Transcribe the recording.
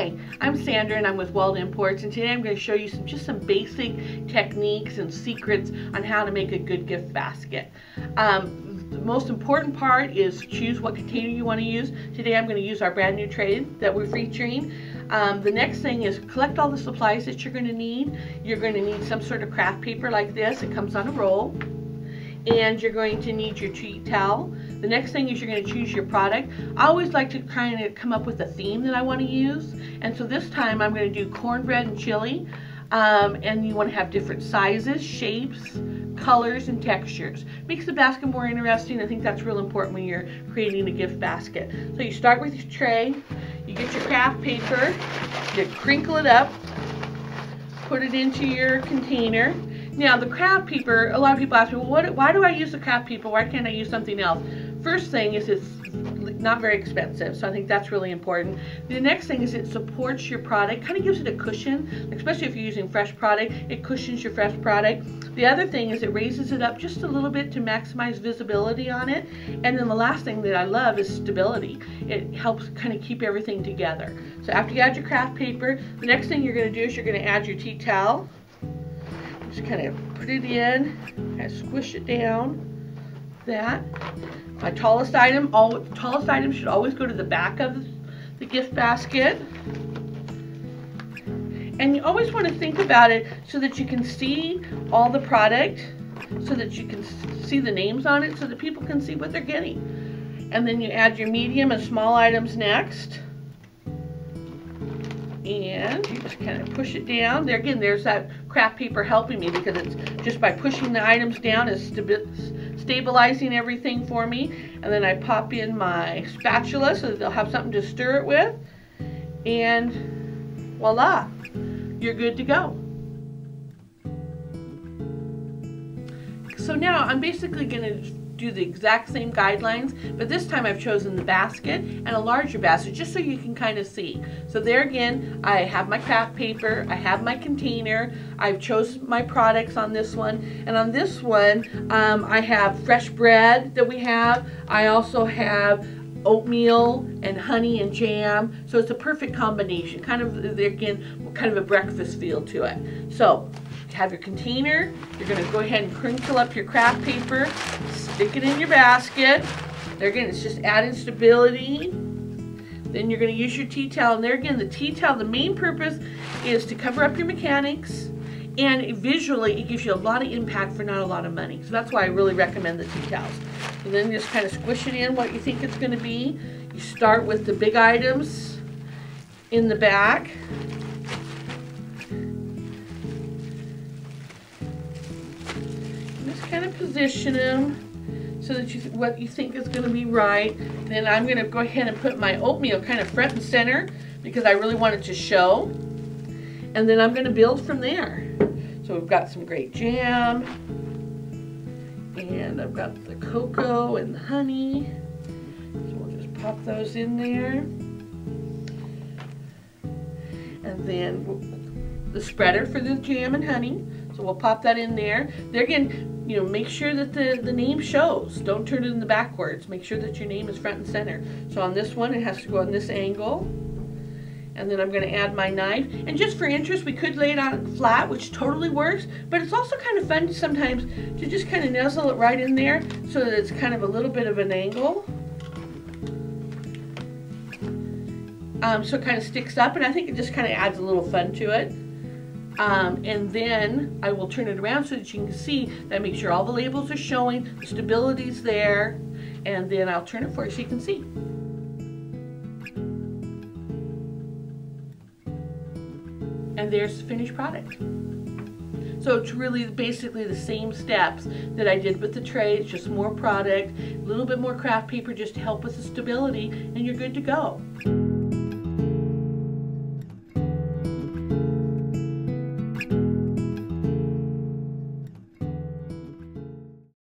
Hi, I'm Sandra and I'm with Weld Imports, and today I'm going to show you just some basic techniques and secrets on how to make a good gift basket. The most important part is choose what container you want to use. Today I'm going to use our brand new tray that we're featuring. The next thing is collect all the supplies that you're going to need. You're going to need some sort of craft paper like this. It comes on a roll. And you're going to need your tea towel. The next thing is you're going to choose your product. I always like to kind of come up with a theme that I want to use, and so this time I'm going to do cornbread and chili, and you want to have different sizes, shapes, colors, and textures. Makes the basket more interesting. I think that's real important when you're creating a gift basket. So you start with your tray, you get your craft paper, you crinkle it up, put it into your container. Now the craft paper, a lot of people ask me, well, why do I use the craft paper? Why can't I use something else? First thing is it's not very expensive, so I think that's really important. The next thing is it supports your product, kind of gives it a cushion, especially if you're using fresh product, it cushions your fresh product. The other thing is it raises it up just a little bit to maximize visibility on it. And then the last thing that I love is stability. It helps kind of keep everything together. So after you add your craft paper, the next thing you're going to do is you're going to add your tea towel. Just kind of put it in, kind of squish it down. That. My tallest item, tallest items should always go to the back of the gift basket. And you always want to think about it so that you can see all the product, so that you can see the names on it, so that people can see what they're getting. And then you add your medium and small items next. And you just kind of push it down. There again, there's that craft paper helping me, because it's just by pushing the items down is stabilizing everything for me. And then I pop in my spatula so that they'll have something to stir it with. And voila, you're good to go. So now I'm basically going to do the exact same guidelines, but this time I've chosen the basket and a larger basket just so you can kind of see. So there again, I have my craft paper, I have my container, I've chosen my products on this one, and on this one I have fresh bread that we have. I also have oatmeal and honey and jam, so it's a perfect combination, kind of again kind of a breakfast feel to it. So you have your container, you're going to go ahead and crinkle up your craft paper, stick it in your basket. There again, it's just adding stability. Then you're going to use your tea towel, and there again, the tea towel, the main purpose is to cover up your mechanics, and visually it gives you a lot of impact for not a lot of money. So that's why I really recommend the tea towels. And then just kind of squish it in what you think it's going to be. You start with the big items in the back. Just kind of position them so that what you think is going to be right. Then I'm going to go ahead and put my oatmeal kind of front and center because I really want it to show. And then I'm going to build from there. So we've got some great jam, and I've got the cocoa and the honey. So we'll just pop those in there. And then the spreader for the jam and honey. So we'll pop that in there. There again, you know, make sure that the name shows. Don't turn it in the backwards. Make sure that your name is front and center. So on this one, it has to go on this angle. And then I'm going to add my knife. And just for interest, we could lay it out flat, which totally works. But it's also kind of fun sometimes to just kind of nuzzle it right in there so that it's kind of a little bit of an angle. So it kind of sticks up, and I think it just kind of adds a little fun to it. And then I will turn it around so that you can see that. Make sure all the labels are showing, the stability's there, and then I'll turn it for you so you can see. And there's the finished product. So it's really basically the same steps that I did with the tray. It's just more product, a little bit more craft paper just to help with the stability, and you're good to go.